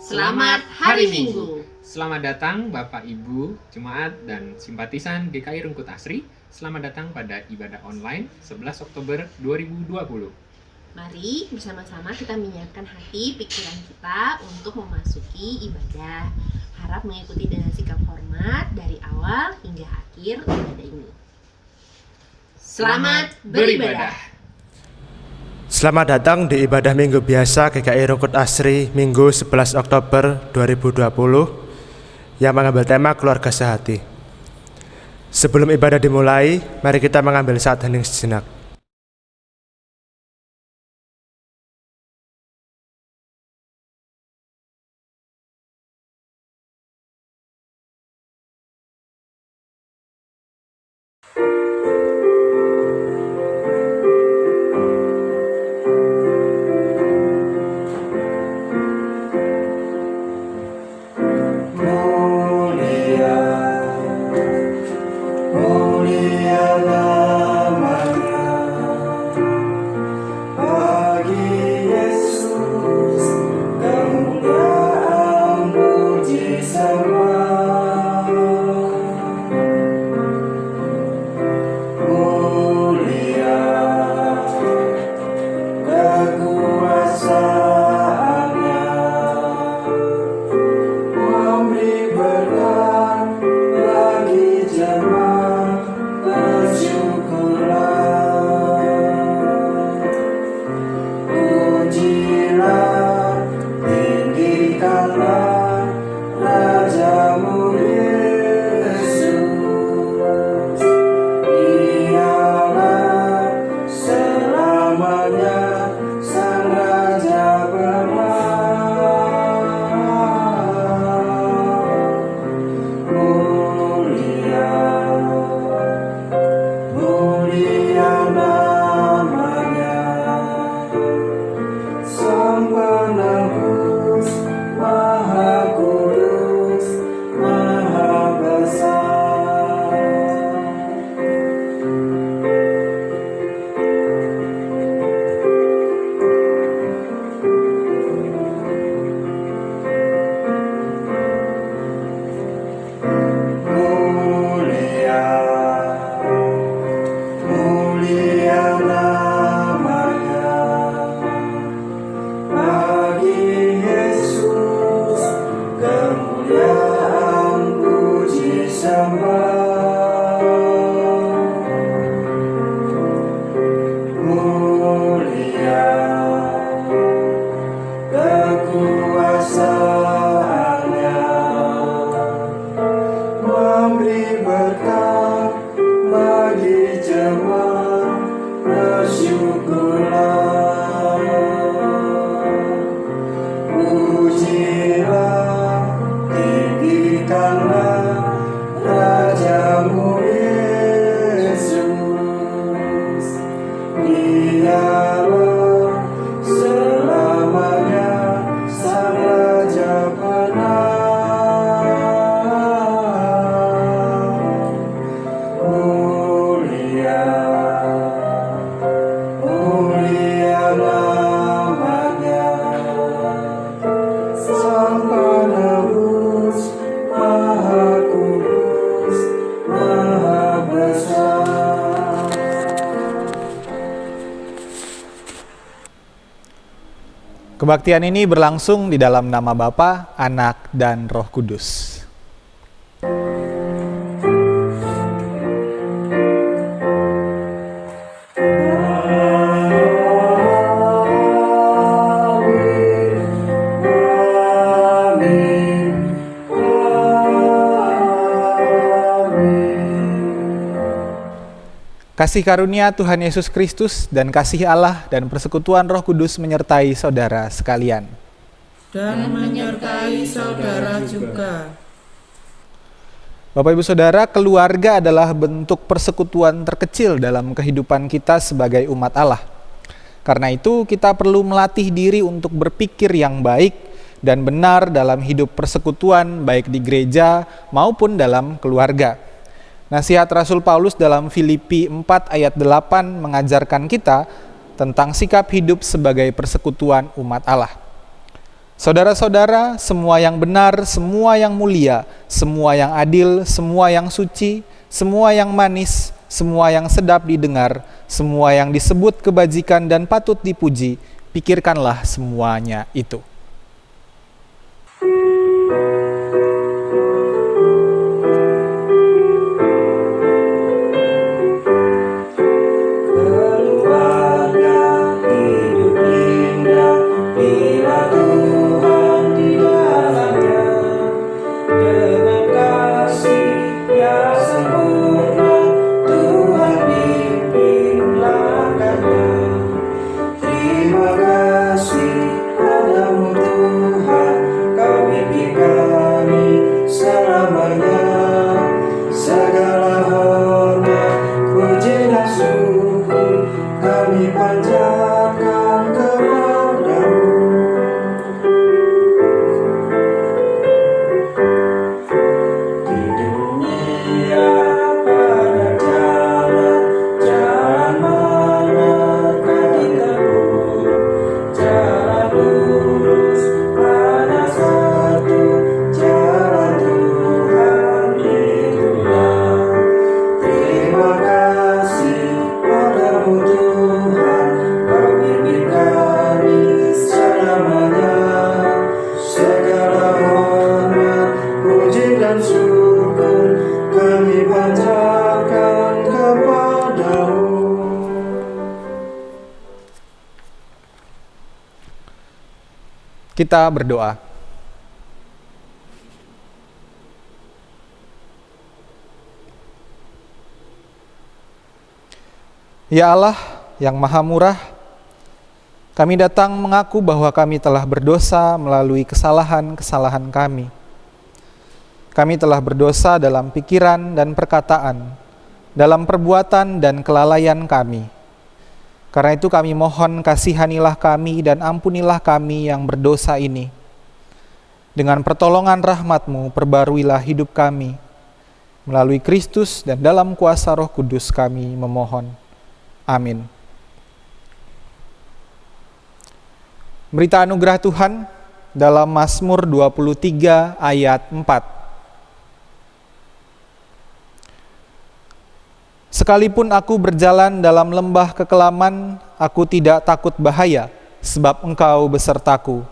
Selamat Hari Minggu. Selamat datang Bapak Ibu, Jemaat dan simpatisan GKI Rungkut Asri. Selamat datang pada ibadah online 11 Oktober 2020. Mari bersama-sama kita menyiapkan hati, pikiran kita untuk memasuki ibadah. Harap mengikuti dengan sikap hormat dari awal hingga akhir ibadah ini. Selamat beribadah. Selamat datang di ibadah minggu biasa GKI Rungkut Asri Minggu 11 Oktober 2020 yang mengambil tema keluarga sehati. Sebelum ibadah dimulai, mari kita mengambil saat hening sejenak. Kebaktian ini berlangsung di dalam nama Bapa, Anak, dan Roh Kudus. Kasih karunia Tuhan Yesus Kristus dan kasih Allah dan persekutuan Roh Kudus menyertai saudara sekalian. Dan menyertai saudara juga. Bapak Ibu Saudara, keluarga adalah bentuk persekutuan terkecil dalam kehidupan kita sebagai umat Allah. Karena itu kita perlu melatih diri untuk berpikir yang baik dan benar dalam hidup persekutuan baik di gereja maupun dalam keluarga. Nasihat Rasul Paulus dalam Filipi 4 ayat 8 mengajarkan kita tentang sikap hidup sebagai persekutuan umat Allah. Saudara-saudara, semua yang benar, semua yang mulia, semua yang adil, semua yang suci, semua yang manis, semua yang sedap didengar, semua yang disebut kebajikan dan patut dipuji, pikirkanlah semuanya itu. Kita berdoa. Ya Allah yang Maha Murah, kami datang mengaku bahwa kami telah berdosa melalui kesalahan-kesalahan kami. Kami telah berdosa dalam pikiran dan perkataan, dalam perbuatan dan kelalaian kami. Karena itu kami mohon kasihanilah kami dan ampunilah kami yang berdosa ini. Dengan pertolongan rahmat-Mu perbaruilah hidup kami. Melalui Kristus dan dalam kuasa Roh Kudus kami memohon. Amin. Berita anugerah Tuhan dalam Mazmur 23 ayat 4. Sekalipun aku berjalan dalam lembah kekelaman, aku tidak takut bahaya, sebab Engkau besertaku.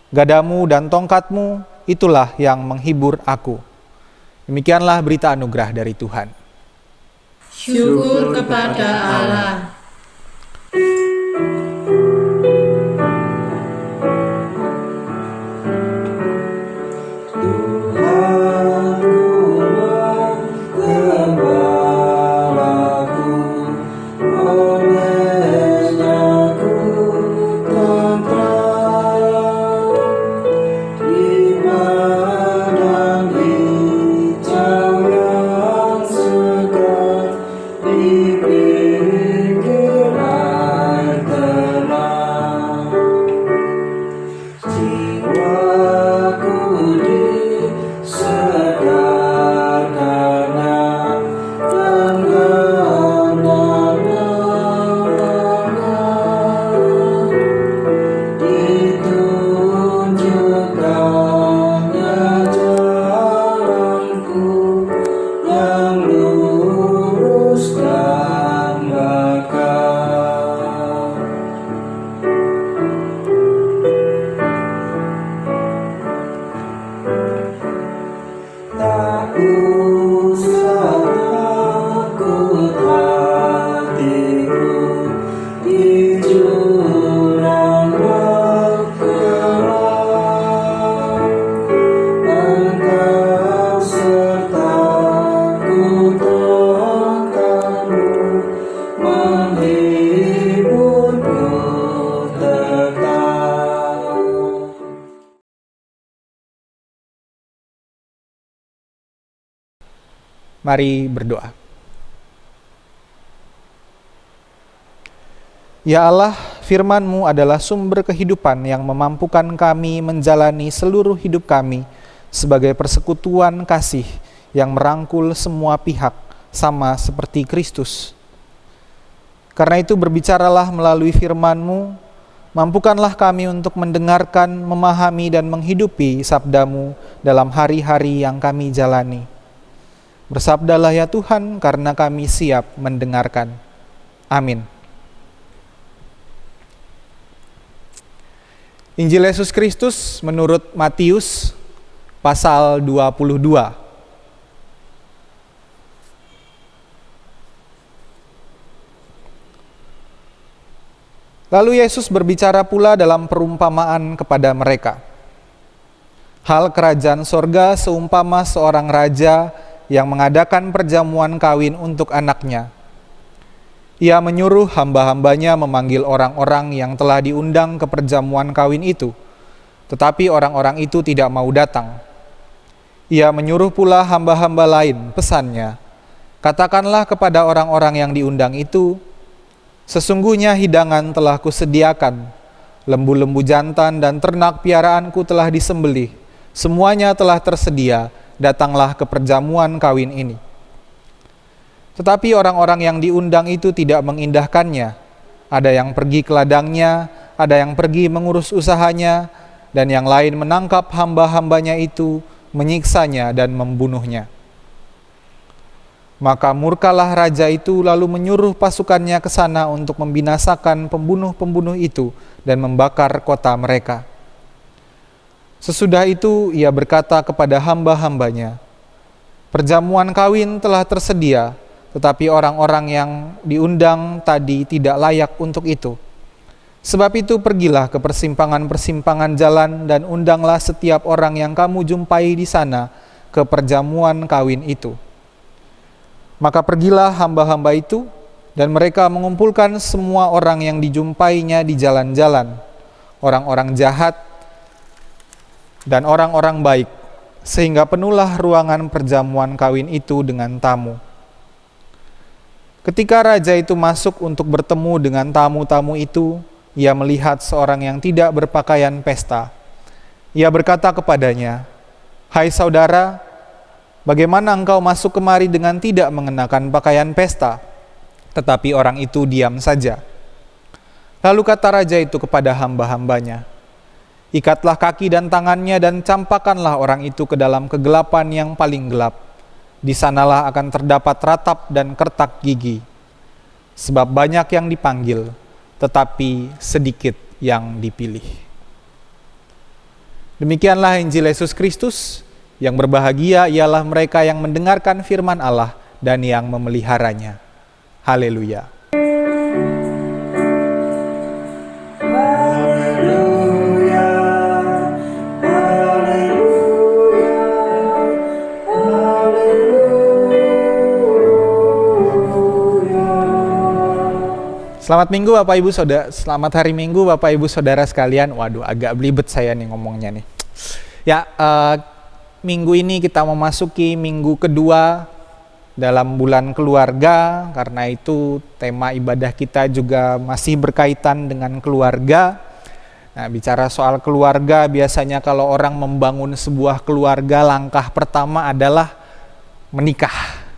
Gadamu dan tongkatmu, itulah yang menghibur aku. Demikianlah berita anugerah dari Tuhan. Syukur kepada Allah. Mari berdoa. Ya Allah, firman-Mu adalah sumber kehidupan yang memampukan kami menjalani seluruh hidup kami sebagai persekutuan kasih yang merangkul semua pihak sama seperti Kristus. Karena itu berbicaralah melalui firman-Mu, Mampukanlah kami untuk mendengarkan, memahami, dan menghidupi sabda-Mu dalam hari-hari yang kami jalani. Bersabdalah ya Tuhan, karena kami siap mendengarkan. Amin. Injil Yesus Kristus menurut Matius pasal 22. Lalu Yesus berbicara pula dalam perumpamaan kepada mereka. Hal kerajaan sorga seumpama seorang raja yang mengadakan perjamuan kawin untuk anaknya. Ia menyuruh hamba-hambanya memanggil orang-orang yang telah diundang ke perjamuan kawin itu, tetapi orang-orang itu tidak mau datang. Ia menyuruh pula hamba-hamba lain, pesannya, katakanlah kepada orang-orang yang diundang itu, sesungguhnya hidangan telah kusediakan, lembu-lembu jantan dan ternak piaraanku telah disembelih, semuanya telah tersedia, datanglah ke perjamuan kawin ini. Tetapi orang-orang yang diundang itu tidak mengindahkannya. Ada yang pergi ke ladangnya, ada yang pergi mengurus usahanya, dan yang lain menangkap hamba-hambanya itu, menyiksanya dan membunuhnya. Maka murkalah raja itu lalu menyuruh pasukannya ke sana untuk membinasakan pembunuh-pembunuh itu dan membakar kota mereka. Sesudah itu ia berkata kepada hamba-hambanya, perjamuan kawin telah tersedia, tetapi orang-orang yang diundang tadi tidak layak untuk itu. Sebab itu pergilah ke persimpangan-persimpangan jalan dan undanglah setiap orang yang kamu jumpai di sana ke perjamuan kawin itu. Maka pergilah hamba-hamba itu, dan mereka mengumpulkan semua orang yang dijumpainya di jalan-jalan, orang-orang jahat dan orang-orang baik, sehingga penuhlah ruangan perjamuan kawin itu dengan tamu. Ketika raja itu masuk untuk bertemu dengan tamu-tamu itu, ia melihat seorang yang tidak berpakaian pesta. Ia berkata kepadanya, "Hai saudara, bagaimana engkau masuk kemari dengan tidak mengenakan pakaian pesta?" Tetapi orang itu diam saja. Lalu kata raja itu kepada hamba-hambanya, "Ikatlah kaki dan tangannya dan campakkanlah orang itu ke dalam kegelapan yang paling gelap. Di sanalah akan terdapat ratap dan kertak gigi. Sebab banyak yang dipanggil, tetapi sedikit yang dipilih." Demikianlah Injil Yesus Kristus. Yang berbahagia ialah mereka yang mendengarkan firman Allah dan yang memeliharanya. Haleluya. Selamat Minggu Bapak Ibu Saudara, selamat hari Minggu Bapak Ibu Saudara sekalian. Waduh, agak belibet saya nih ngomongnya nih. Ya, minggu ini kita memasuki minggu kedua dalam bulan keluarga. Karena itu tema ibadah kita juga masih berkaitan dengan keluarga. Nah, bicara soal keluarga, biasanya kalau orang membangun sebuah keluarga, langkah pertama adalah menikah.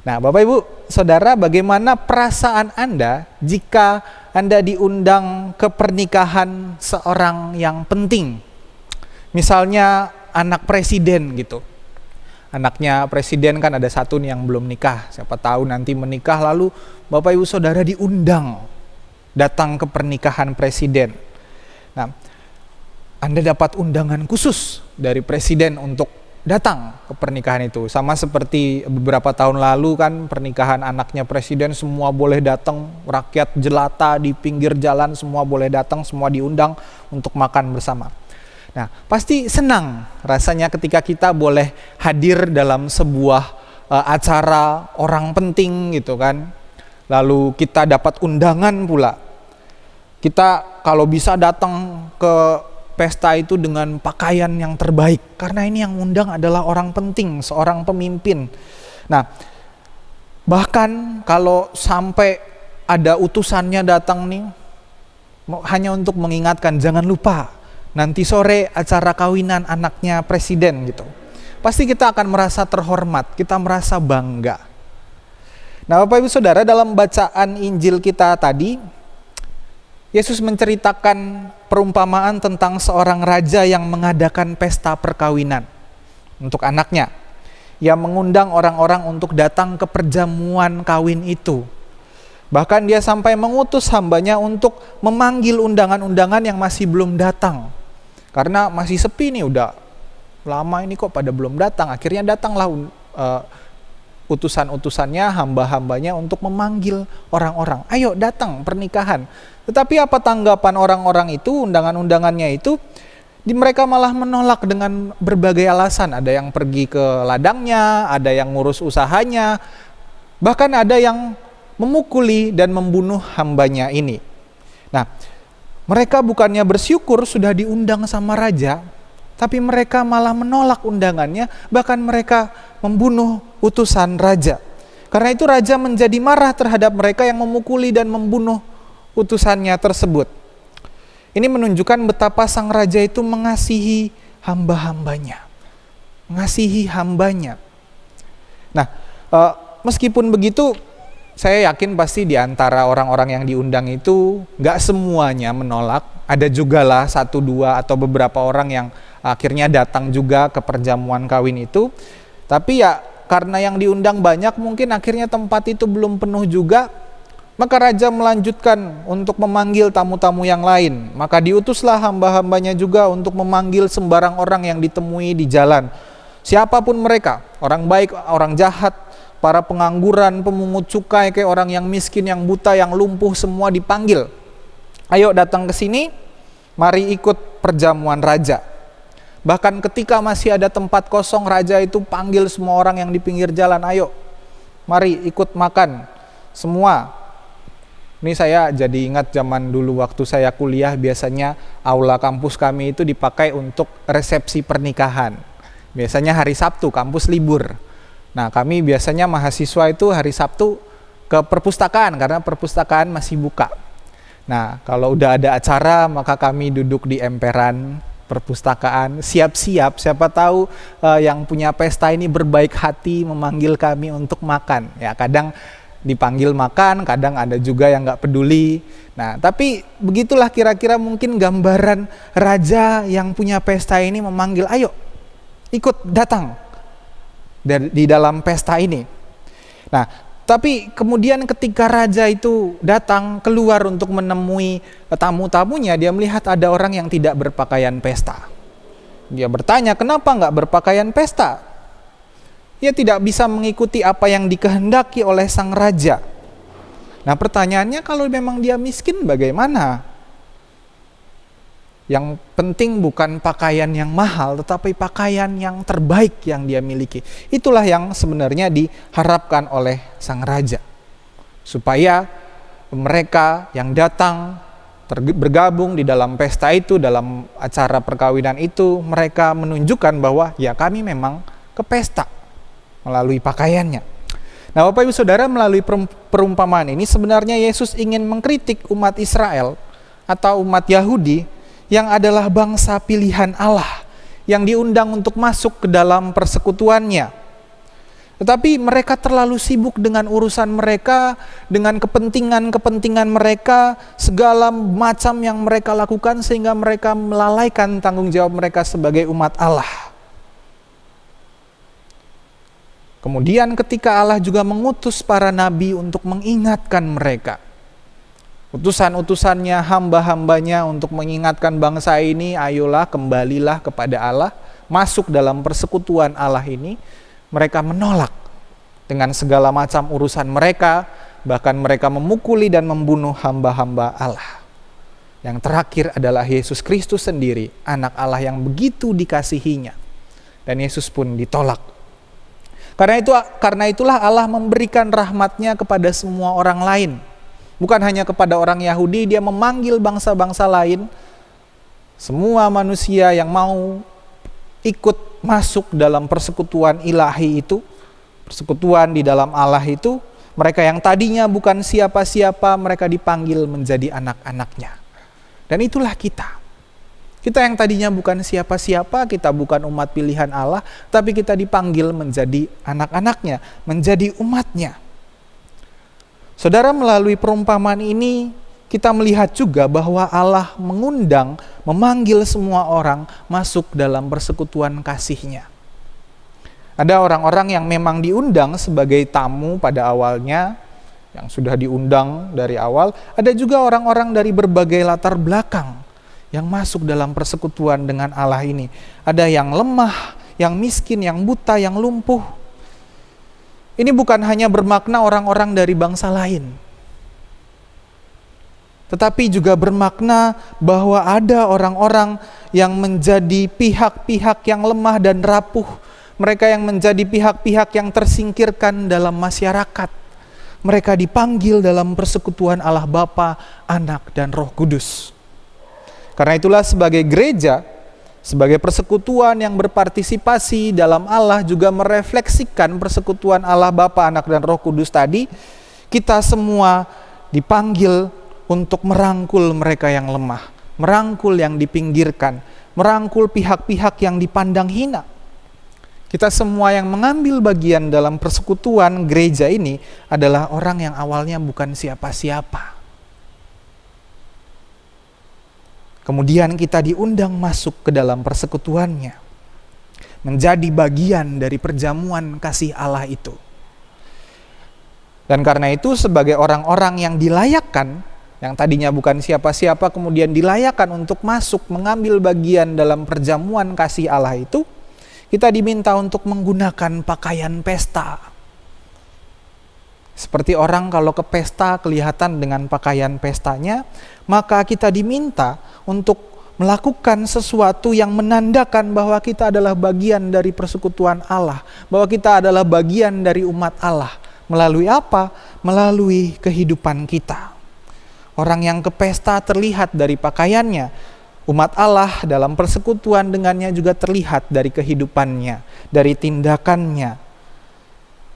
Nah, Bapak Ibu Saudara, bagaimana perasaan Anda jika Anda diundang ke pernikahan seorang yang penting? Misalnya anak presiden gitu. Anaknya presiden kan ada satu nih yang belum nikah. Siapa tahu nanti menikah, lalu Bapak Ibu Saudara diundang datang ke pernikahan presiden. Nah, Anda dapat undangan khusus dari presiden untuk datang ke pernikahan itu. Sama seperti beberapa tahun lalu kan pernikahan anaknya presiden, semua boleh datang, rakyat jelata di pinggir jalan semua boleh datang, semua diundang untuk makan bersama. Nah, pasti senang rasanya ketika kita boleh hadir dalam sebuah acara orang penting gitu kan. Lalu kita dapat undangan pula. Kita kalau bisa datang ke pesta itu dengan pakaian yang terbaik, karena ini yang undang adalah orang penting, seorang pemimpin. Nah, bahkan kalau sampai ada utusannya datang nih, hanya untuk mengingatkan, jangan lupa nanti sore acara kawinan anaknya presiden gitu. Pasti kita akan merasa terhormat, kita merasa bangga. Nah, Bapak Ibu Saudara, dalam bacaan Injil kita tadi, Yesus menceritakan perumpamaan tentang seorang raja yang mengadakan pesta perkawinan untuk anaknya. Ia mengundang orang-orang untuk datang ke perjamuan kawin itu. Bahkan dia sampai mengutus hambanya untuk memanggil undangan-undangan yang masih belum datang. Karena masih sepi nih, udah lama ini kok pada belum datang. Akhirnya datanglah utusan-utusannya, hamba-hambanya untuk memanggil orang-orang. Ayo datang pernikahan. Tetapi apa tanggapan orang-orang itu, undangan-undangannya itu? Mereka malah menolak dengan berbagai alasan. Ada yang pergi ke ladangnya, ada yang ngurus usahanya, bahkan ada yang memukuli dan membunuh hambanya ini. Nah, mereka bukannya bersyukur sudah diundang sama raja, tapi mereka malah menolak undangannya, bahkan mereka membunuh utusan raja. Karena itu raja menjadi marah terhadap mereka yang memukuli dan membunuh utusannya tersebut. Ini menunjukkan betapa sang raja itu mengasihi hamba-hambanya. Mengasihi hambanya. Nah, meskipun begitu, saya yakin pasti di antara orang-orang yang diundang itu gak semuanya menolak. Ada juga lah 1, 2 atau beberapa orang yang akhirnya datang juga ke perjamuan kawin itu. Tapi ya karena yang diundang banyak, mungkin akhirnya tempat itu belum penuh juga. Maka raja melanjutkan untuk memanggil tamu-tamu yang lain. Maka diutuslah hamba-hambanya juga untuk memanggil sembarang orang yang ditemui di jalan. Siapapun mereka, orang baik, orang jahat, para pengangguran, pemungut cukai, kayak orang yang miskin, yang buta, yang lumpuh, semua dipanggil. Ayo datang ke sini, mari ikut perjamuan raja. Bahkan ketika masih ada tempat kosong, raja itu panggil semua orang yang di pinggir jalan, ayo, mari ikut makan, semua. Ini saya jadi ingat zaman dulu waktu saya kuliah, biasanya aula kampus kami itu dipakai untuk resepsi pernikahan. Biasanya hari Sabtu, kampus libur. Nah, kami biasanya mahasiswa itu hari Sabtu ke perpustakaan, karena perpustakaan masih buka. Nah, kalau udah ada acara, maka kami duduk di emperan perpustakaan, siap-siap, siapa tahu yang punya pesta ini berbaik hati memanggil kami untuk makan. Ya, kadang dipanggil makan, kadang ada juga yang nggak peduli. Nah, tapi begitulah kira-kira mungkin gambaran raja yang punya pesta ini memanggil, ayo ikut datang di dalam pesta ini. Nah, tapi kemudian ketika raja itu datang keluar untuk menemui tamu-tamunya, dia melihat ada orang yang tidak berpakaian pesta. Dia bertanya, kenapa nggak berpakaian pesta? Ia tidak bisa mengikuti apa yang dikehendaki oleh sang raja. Nah, pertanyaannya, kalau memang dia miskin bagaimana? Yang penting bukan pakaian yang mahal, tetapi pakaian yang terbaik yang dia miliki. Itulah yang sebenarnya diharapkan oleh sang raja. Supaya mereka yang datang bergabung di dalam pesta itu, dalam acara perkawinan itu, mereka menunjukkan bahwa ya kami memang ke pesta melalui pakaiannya. Nah, Bapak Ibu Saudara, melalui perumpamaan ini sebenarnya Yesus ingin mengkritik umat Israel atau umat Yahudi yang adalah bangsa pilihan Allah yang diundang untuk masuk ke dalam persekutuannya. Tetapi mereka terlalu sibuk dengan urusan mereka, dengan kepentingan-kepentingan mereka, segala macam yang mereka lakukan sehingga mereka melalaikan tanggung jawab mereka sebagai umat Allah. Kemudian ketika Allah juga mengutus para nabi untuk mengingatkan mereka, utusan-utusannya, hamba-hambanya untuk mengingatkan bangsa ini, ayolah kembalilah kepada Allah, masuk dalam persekutuan Allah ini, mereka menolak dengan segala macam urusan mereka, bahkan mereka memukuli dan membunuh hamba-hamba Allah. Yang terakhir adalah Yesus Kristus sendiri, anak Allah yang begitu dikasihinya, dan Yesus pun ditolak. Karena itulah Allah memberikan rahmat-Nya kepada semua orang lain. Bukan hanya kepada orang Yahudi, Dia memanggil bangsa-bangsa lain. Semua manusia yang mau ikut masuk dalam persekutuan ilahi itu, persekutuan di dalam Allah itu, mereka yang tadinya bukan siapa-siapa, mereka dipanggil menjadi anak-anak-Nya. Dan itulah kita. Kita yang tadinya bukan siapa-siapa, kita bukan umat pilihan Allah, tapi kita dipanggil menjadi anak-anak-Nya, menjadi umat-Nya. Saudara, melalui perumpamaan ini, kita melihat juga bahwa Allah mengundang, memanggil semua orang masuk dalam persekutuan kasih-Nya. Ada orang-orang yang memang diundang sebagai tamu pada awalnya, yang sudah diundang dari awal. Ada juga orang-orang dari berbagai latar belakang yang masuk dalam persekutuan dengan Allah ini. Ada yang lemah, yang miskin, yang buta, yang lumpuh. Ini bukan hanya bermakna orang-orang dari bangsa lain, tetapi juga bermakna bahwa ada orang-orang yang menjadi pihak-pihak yang lemah dan rapuh. Mereka yang menjadi pihak-pihak yang tersingkirkan dalam masyarakat. Mereka dipanggil dalam persekutuan Allah Bapa, Anak, dan Roh Kudus. Karena itulah sebagai gereja, sebagai persekutuan yang berpartisipasi dalam Allah, juga merefleksikan persekutuan Allah Bapa, Anak, dan Roh Kudus tadi, kita semua dipanggil untuk merangkul mereka yang lemah, merangkul yang dipinggirkan, merangkul pihak-pihak yang dipandang hina. Kita semua yang mengambil bagian dalam persekutuan gereja ini adalah orang yang awalnya bukan siapa-siapa. Kemudian kita diundang masuk ke dalam persekutuannya, menjadi bagian dari perjamuan kasih Allah itu. Dan karena itu sebagai orang-orang yang dilayakkan, yang tadinya bukan siapa-siapa kemudian dilayakkan untuk masuk mengambil bagian dalam perjamuan kasih Allah itu, kita diminta untuk menggunakan pakaian pesta. Seperti orang kalau ke pesta kelihatan dengan pakaian pestanya, maka kita diminta untuk melakukan sesuatu yang menandakan bahwa kita adalah bagian dari persekutuan Allah, bahwa kita adalah bagian dari umat Allah. Melalui apa? Melalui kehidupan kita. Orang yang ke pesta terlihat dari pakaiannya. Umat Allah dalam persekutuan dengannya juga terlihat dari kehidupannya, dari tindakannya,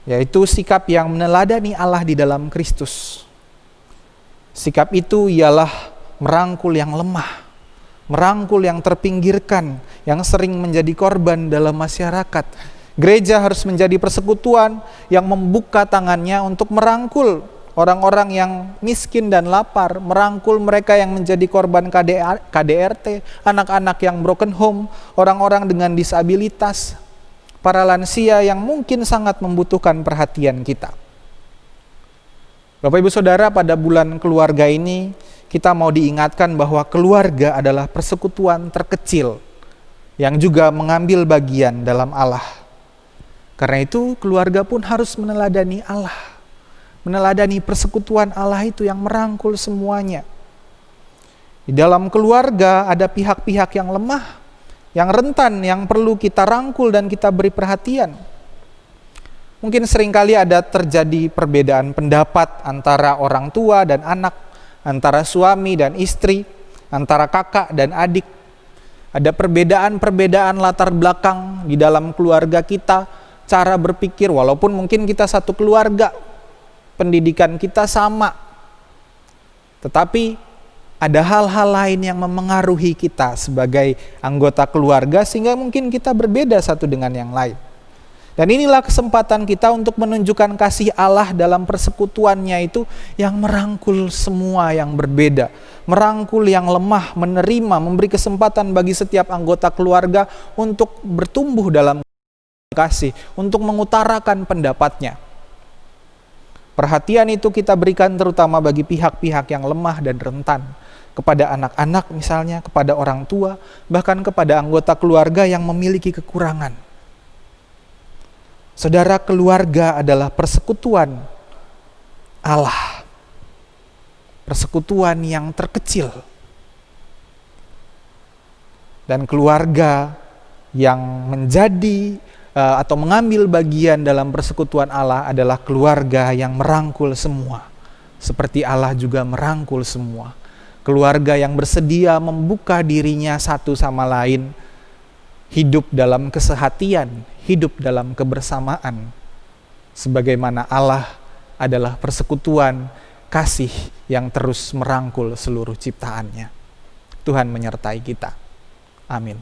yaitu sikap yang meneladani Allah di dalam Kristus. Sikap itu ialah merangkul yang lemah, merangkul yang terpinggirkan, yang sering menjadi korban dalam masyarakat. Gereja harus menjadi persekutuan yang membuka tangannya untuk merangkul orang-orang yang miskin dan lapar, merangkul mereka yang menjadi korban KDRT, anak-anak yang broken home, orang-orang dengan disabilitas, para lansia yang mungkin sangat membutuhkan perhatian kita. Bapak Ibu Saudara, pada bulan keluarga ini kita mau diingatkan bahwa keluarga adalah persekutuan terkecil yang juga mengambil bagian dalam Allah. Karena itu keluarga pun harus meneladani Allah. Meneladani persekutuan Allah itu yang merangkul semuanya. Di dalam keluarga ada pihak-pihak yang lemah, yang rentan, yang perlu kita rangkul dan kita beri perhatian. Mungkin seringkali ada terjadi perbedaan pendapat antara orang tua dan anak, antara suami dan istri, antara kakak dan adik. Ada perbedaan-perbedaan latar belakang di dalam keluarga kita, cara berpikir, walaupun mungkin kita satu keluarga, pendidikan kita sama, tetapi ada hal-hal lain yang memengaruhi kita sebagai anggota keluarga sehingga mungkin kita berbeda satu dengan yang lain. Dan inilah kesempatan kita untuk menunjukkan kasih Allah dalam persekutuannya itu yang merangkul semua yang berbeda, merangkul yang lemah, menerima, memberi kesempatan bagi setiap anggota keluarga untuk bertumbuh dalam kasih, untuk mengutarakan pendapatnya. Perhatian itu kita berikan terutama bagi pihak-pihak yang lemah dan rentan. Kepada anak-anak misalnya, kepada orang tua, bahkan kepada anggota keluarga yang memiliki kekurangan. Saudara, keluarga adalah persekutuan Allah. Persekutuan yang terkecil. Dan keluarga yang menjadi atau mengambil bagian dalam persekutuan Allah adalah keluarga yang merangkul semua. Seperti Allah juga merangkul semua. Keluarga yang bersedia membuka dirinya satu sama lain, hidup dalam kesehatian, hidup dalam kebersamaan. Sebagaimana Allah adalah persekutuan kasih yang terus merangkul seluruh ciptaannya. Tuhan menyertai kita. Amin.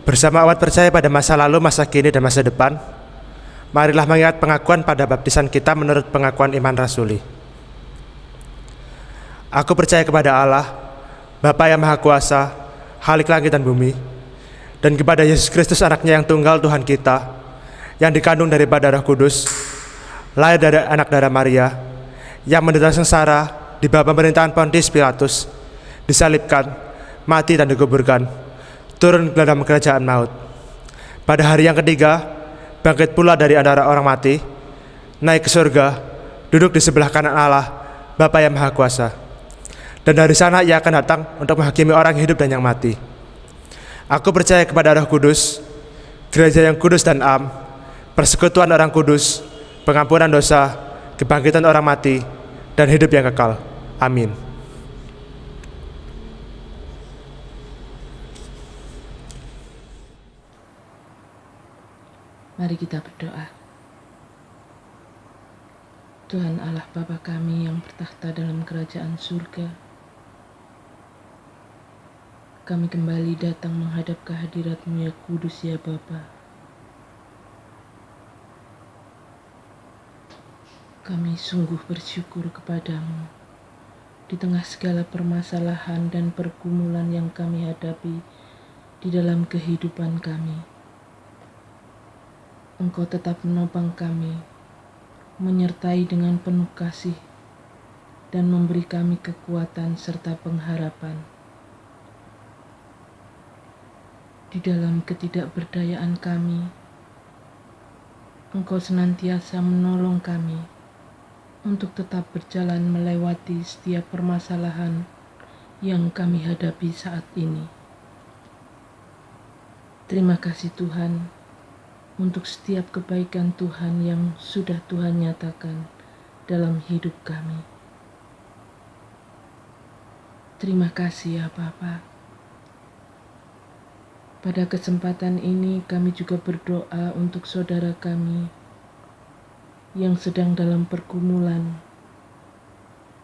Bersama umat percaya pada masa lalu, masa kini, dan masa depan, marilah mengingat pengakuan pada baptisan kita menurut pengakuan iman rasuli. Aku percaya kepada Allah, Bapa yang Maha Kuasa, Khalik langit dan bumi, dan kepada Yesus Kristus anaknya yang tunggal Tuhan kita, yang dikandung daripada Roh Kudus, lahir dari anak darah Maria, yang menderita sengsara di bawah pemerintahan Pontius Pilatus, disalibkan, mati dan dikuburkan, turun ke dalam kerajaan maut. Pada hari yang ketiga, bangkit pula dari antara orang mati, naik ke surga, duduk di sebelah kanan Allah, Bapa yang Maha Kuasa. Dan dari sana ia akan datang untuk menghakimi orang hidup dan yang mati. Aku percaya kepada Roh Kudus, gereja yang kudus dan am, persekutuan orang kudus, pengampunan dosa, kebangkitan orang mati, dan hidup yang kekal. Amin. Mari kita berdoa. Tuhan Allah Bapa kami yang bertakhta dalam kerajaan surga, kami kembali datang menghadap kehadirat-Mu ya kudus ya Bapa. Kami sungguh bersyukur kepadamu di tengah segala permasalahan dan pergumulan yang kami hadapi di dalam kehidupan kami. Engkau tetap menopang kami, menyertai dengan penuh kasih, dan memberi kami kekuatan serta pengharapan. Di dalam ketidakberdayaan kami, Engkau senantiasa menolong kami untuk tetap berjalan melewati setiap permasalahan yang kami hadapi saat ini. Terima kasih Tuhan, untuk setiap kebaikan Tuhan yang sudah Tuhan nyatakan dalam hidup kami. Terima kasih ya Bapa. Pada kesempatan ini kami juga berdoa untuk saudara kami yang sedang dalam pergumulan,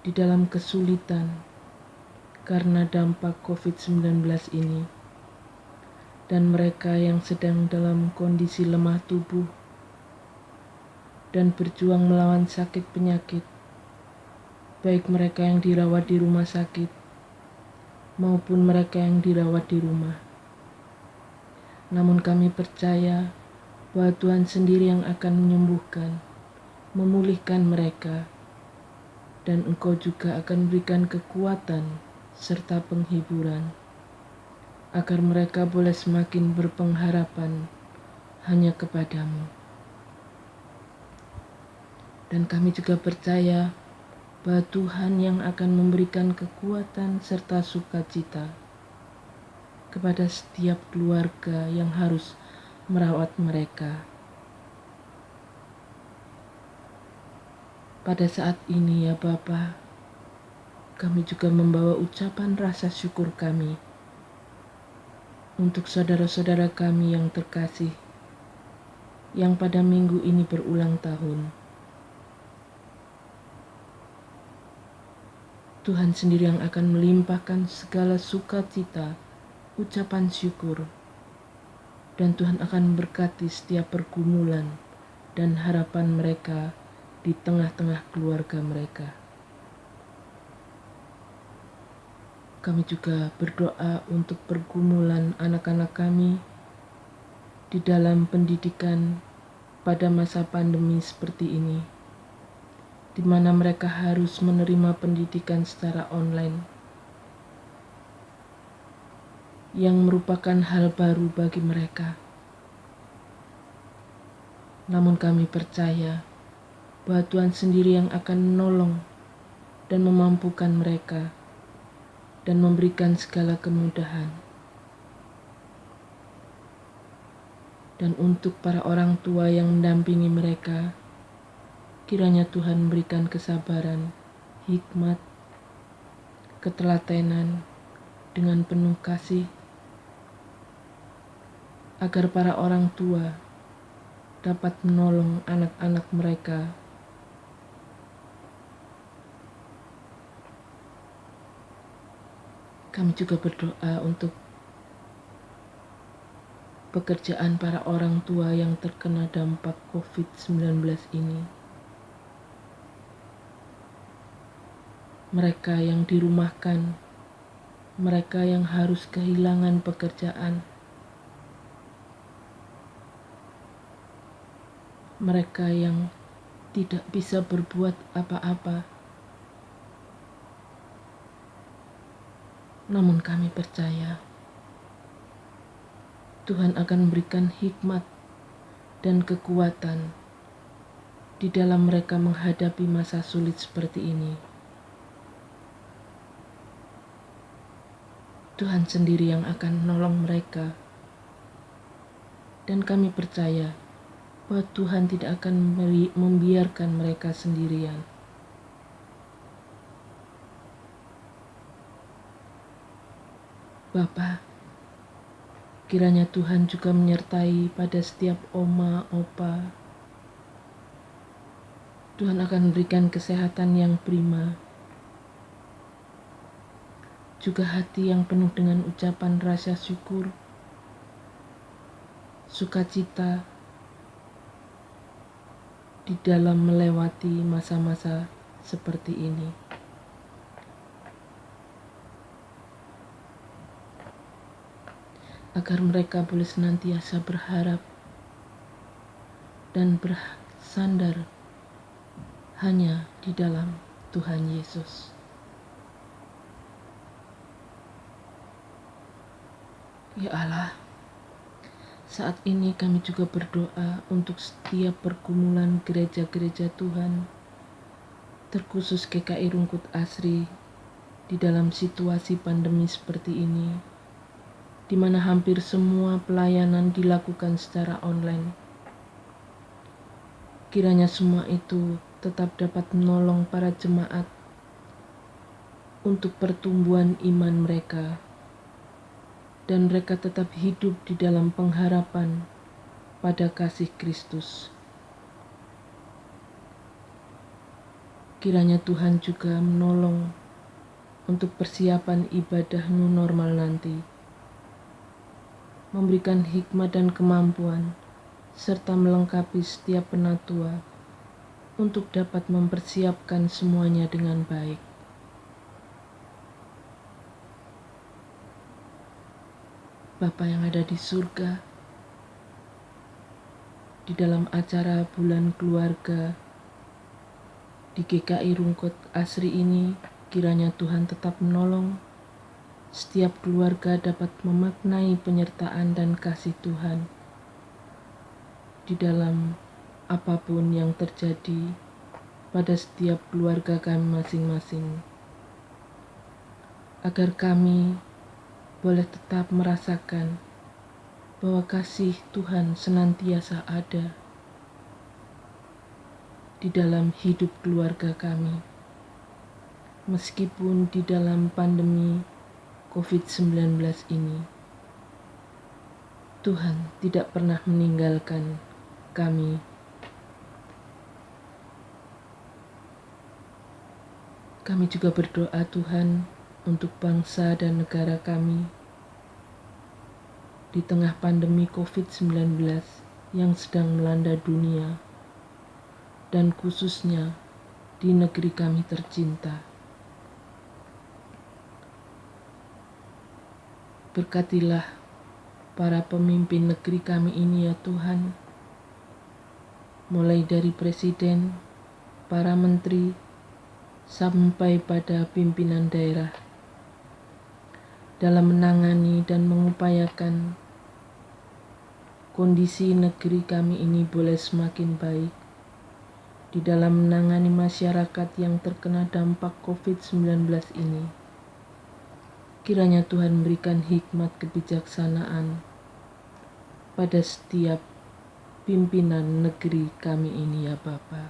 di dalam kesulitan karena dampak COVID-19 ini, dan mereka yang sedang dalam kondisi lemah tubuh dan berjuang melawan sakit penyakit, baik mereka yang dirawat di rumah sakit maupun mereka yang dirawat di rumah. Namun kami percaya bahwa Tuhan sendiri yang akan menyembuhkan, memulihkan mereka, dan Engkau juga akan berikan kekuatan serta penghiburan, agar mereka boleh semakin berpengharapan hanya kepadamu. Dan kami juga percaya bahwa Tuhan yang akan memberikan kekuatan serta sukacita kepada setiap keluarga yang harus merawat mereka. Pada saat ini ya Bapa, kami juga membawa ucapan rasa syukur kami untuk saudara-saudara kami yang terkasih yang pada minggu ini berulang tahun. Tuhan sendiri yang akan melimpahkan segala sukacita, ucapan syukur, dan Tuhan akan memberkati setiap pergumulan dan harapan mereka di tengah-tengah keluarga mereka. Kami juga berdoa untuk pergumulan anak-anak kami di dalam pendidikan pada masa pandemi seperti ini, di mana mereka harus menerima pendidikan secara online, yang merupakan hal baru bagi mereka. Namun kami percaya bahwa Tuhan sendiri yang akan menolong dan memampukan mereka dan memberikan segala kemudahan. Dan untuk para orang tua yang mendampingi mereka, kiranya Tuhan memberikan kesabaran, hikmat, ketelatenan dengan penuh kasih, agar para orang tua dapat menolong anak-anak mereka Kami juga berdoa untuk pekerjaan para orang tua yang terkena dampak COVID-19 ini. Mereka yang dirumahkan, mereka yang harus kehilangan pekerjaan, mereka yang tidak bisa berbuat apa-apa. Namun kami percaya Tuhan akan memberikan hikmat dan kekuatan di dalam mereka menghadapi masa sulit seperti ini. Tuhan sendiri yang akan menolong mereka, dan kami percaya bahwa Tuhan tidak akan membiarkan mereka sendirian. Bapa, kiranya Tuhan juga menyertai pada setiap oma, opa. Tuhan akan berikan kesehatan yang prima, juga hati yang penuh dengan ucapan rasa syukur, sukacita di dalam melewati masa-masa seperti ini. Agar mereka boleh senantiasa berharap dan bersandar hanya di dalam Tuhan Yesus. Ya Allah, saat ini kami juga berdoa untuk setiap pergumulan gereja-gereja Tuhan, terkhusus GKI Rungkut Asri di dalam situasi pandemi seperti ini, di mana hampir semua pelayanan dilakukan secara online. Kiranya semua itu tetap dapat menolong para jemaat untuk pertumbuhan iman mereka, dan mereka tetap hidup di dalam pengharapan pada kasih Kristus. Kiranya Tuhan juga menolong untuk persiapan ibadah new normal nanti, memberikan hikmat dan kemampuan, serta melengkapi setiap penatua untuk dapat mempersiapkan semuanya dengan baik. Bapa yang ada di surga, di dalam acara Bulan Keluarga di GKI Rungkut Asri ini, kiranya Tuhan tetap menolong setiap keluarga dapat memaknai penyertaan dan kasih Tuhan di dalam apapun yang terjadi pada setiap keluarga kami masing-masing, agar kami boleh tetap merasakan bahwa kasih Tuhan senantiasa ada di dalam hidup keluarga kami, meskipun di dalam pandemi COVID-19 ini, Tuhan tidak pernah meninggalkan kami. Kami juga berdoa Tuhan untuk bangsa dan negara kami di tengah pandemi COVID-19 yang sedang melanda dunia, dan khususnya di negeri kami tercinta. Berkatilah para pemimpin negeri kami ini ya Tuhan, mulai dari presiden, para menteri, sampai pada pimpinan daerah, dalam menangani dan mengupayakan kondisi negeri kami ini boleh semakin baik, di dalam menangani masyarakat yang terkena dampak COVID-19 ini. Kiranya Tuhan berikan hikmat kebijaksanaan pada setiap pimpinan negeri kami ini ya Bapa.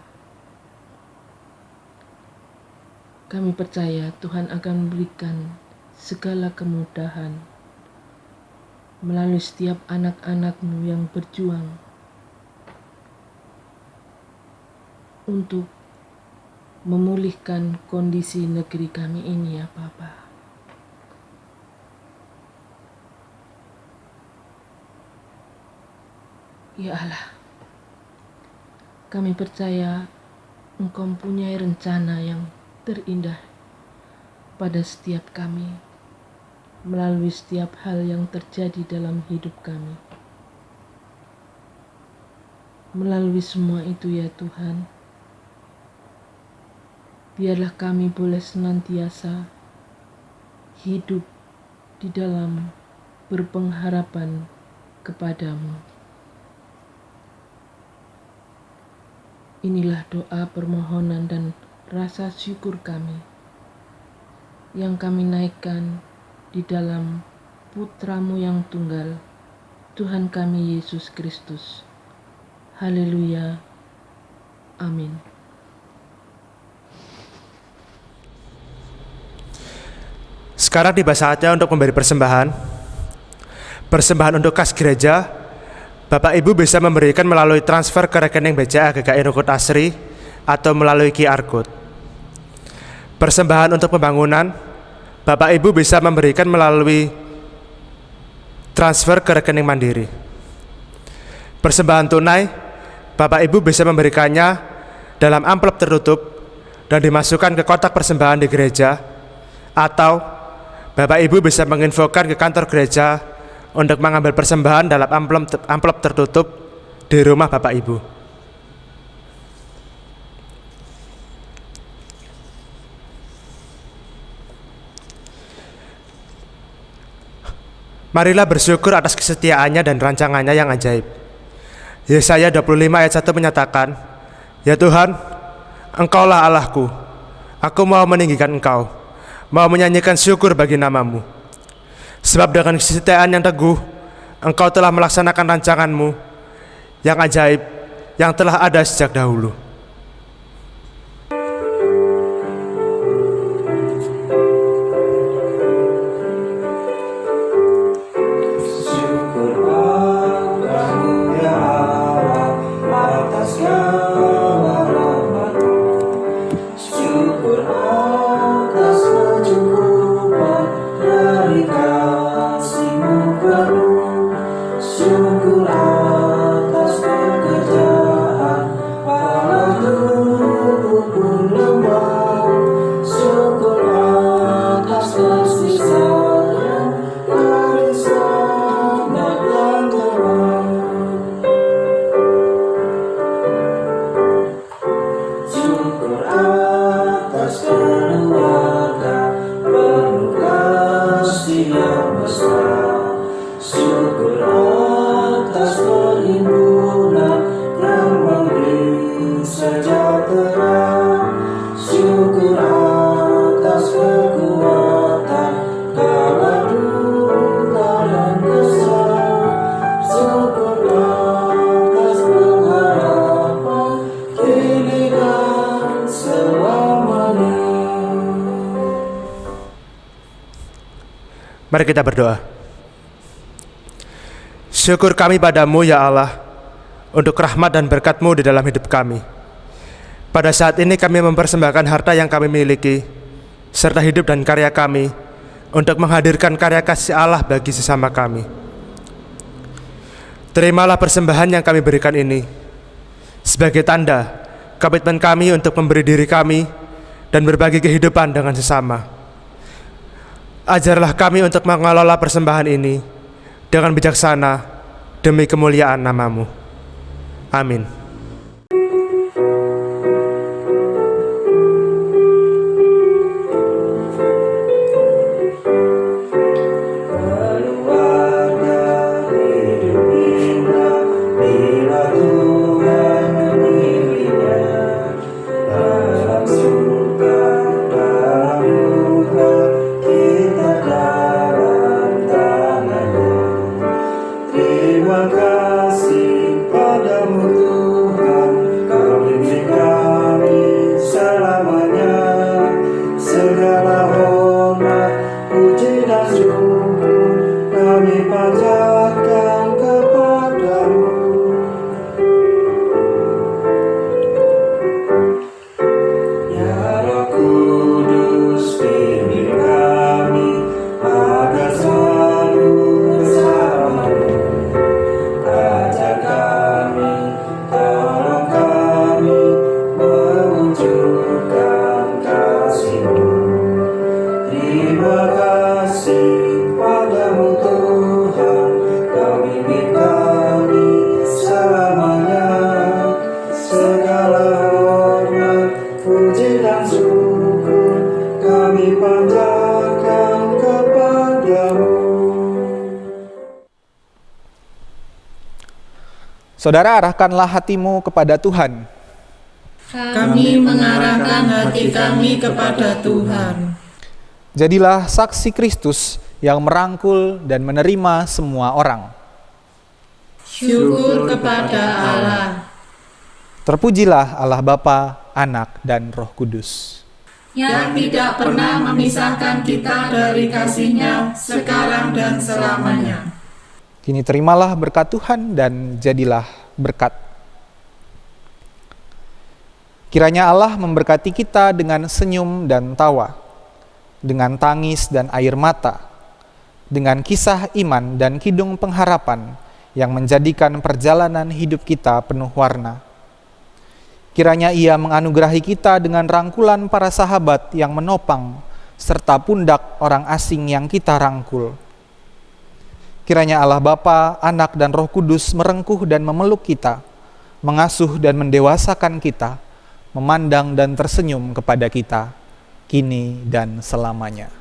Kami percaya Tuhan akan memberikan segala kemudahan melalui setiap anak-anak-Mu yang berjuang untuk memulihkan kondisi negeri kami ini ya Bapa. Ya Allah, kami percaya Engkau mempunyai rencana yang terindah pada setiap kami, melalui setiap hal yang terjadi dalam hidup kami. Melalui semua itu ya Tuhan, biarlah kami boleh senantiasa hidup di dalam berpengharapan kepadamu. Inilah doa permohonan dan rasa syukur kami yang kami naikkan di dalam Putra-Mu yang tunggal, Tuhan kami Yesus Kristus. Haleluya. Amin. Sekarang tiba saatnya untuk memberi persembahan. Persembahan untuk kas gereja, Bapak Ibu bisa memberikan melalui transfer ke rekening BCA GKI Rungkut Asri atau melalui QR Code. Persembahan untuk pembangunan, Bapak Ibu bisa memberikan melalui transfer ke rekening Mandiri. Persembahan tunai, Bapak Ibu bisa memberikannya dalam amplop tertutup dan dimasukkan ke kotak persembahan di gereja, atau Bapak Ibu bisa menginfokan ke kantor gereja untuk mengambil persembahan dalam amplop tertutup di rumah Bapak Ibu. Marilah bersyukur atas kesetiaannya dan rancangannya yang ajaib. Yesaya 25 ayat 1 menyatakan, "Ya Tuhan, Engkaulah Allahku, aku mau meninggikan Engkau, mau menyanyikan syukur bagi nama-Mu. Sebab dengan kesetiaan yang teguh, Engkau telah melaksanakan rancangan-Mu yang ajaib, yang telah ada sejak dahulu." Syukur atas pekerjaan Mari kita berdoa. Syukur kami padamu ya Allah, untuk rahmat dan berkat-Mu di dalam hidup kami. Pada saat ini kami mempersembahkan harta yang kami miliki, serta hidup dan karya kami, untuk menghadirkan karya kasih Allah bagi sesama kami. Terimalah persembahan yang kami berikan ini, sebagai tanda komitmen kami untuk memberi diri kami dan berbagi kehidupan dengan sesama. Ajarlah kami untuk mengelola persembahan ini dengan bijaksana demi kemuliaan nama-Mu. Amin. Terima kasih padamu Tuhan, Kau bimbing kami selamanya. Segala hormat, puji dan syukur kami panjatkan kepadamu. Ya Roh Kudus, bimbing kami agar selalu bersamamu. Ajar kami, tolong kami mewujudkan kasih-Mu. Terima kasih padamu Tuhan, Kau bimbing kami selamanya. Segala hormat, puji dan syukur kami panjatkan kepadamu. Saudara, arahkanlah hatimu kepada Tuhan. Kami mengarahkan hati kami kepada Tuhan. Jadilah saksi Kristus yang merangkul dan menerima semua orang. Syukur kepada Allah. Terpujilah Allah Bapa, Anak, dan Roh Kudus. Yang tidak pernah memisahkan kita dari kasih-Nya sekarang dan selamanya. Kini terimalah berkat Tuhan dan jadilah berkat. Kiranya Allah memberkati kita dengan senyum dan tawa, dengan tangis dan air mata, dengan kisah iman dan kidung pengharapan yang menjadikan perjalanan hidup kita penuh warna. Kiranya Ia menganugerahi kita dengan rangkulan para sahabat yang menopang, serta pundak orang asing yang kita rangkul. Kiranya Allah Bapa, Anak, dan Roh Kudus merengkuh dan memeluk kita, mengasuh dan mendewasakan kita, memandang dan tersenyum kepada kita, kini dan selamanya.